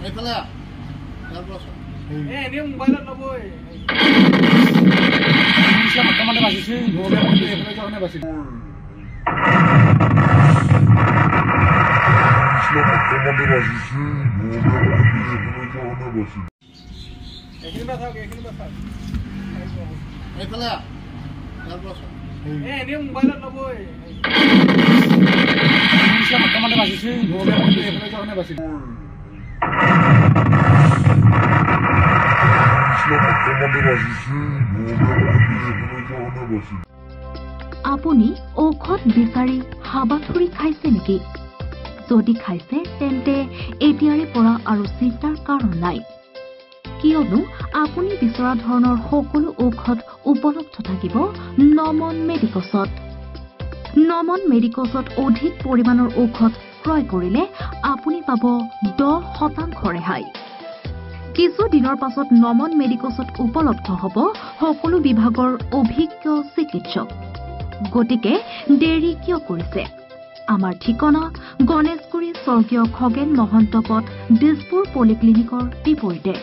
এইফালে এনেই মোবাইলত ল'বই বৰ্তমানে বাজিছে এইফালে কাৰণে বাজিছে এইফালে এনেই মোবাইলত ল'বই বৰ্তমানে বাজিছে এইফালে কাৰণে বাজিছে আপুনি ঔষধ বিচাৰি হাবাথুৰি খাইছে নেকি যদি খাইছে তেন্তে এতিয়াৰে পৰা আৰু চিন্তাৰ কাৰণ নাই কিয়নো আপুনি বিচৰা ধৰণৰ সকলো ঔষধ উপলব্ধ থাকিব নমন মেডিকছত নমন মেডিকছত অধিক পৰিমাণৰ ঔষধ ক্ৰয় কৰিলে আপুনি পাব 10% ৰেহাই কিছু দিনৰ পাছত নমন মেডিকছত উপলব্ধ হ'ব সকলো বিভাগৰ অভিজ্ঞ চিকিৎসক গতিকে দেৰি কিয় কৰিছে আমাৰ ঠিকনা গণেশগুৰি স্বৰ্গীয় খগেন মহন্ত পথ দিছপুৰ পলিক্লিনিকৰ বিপৰীতে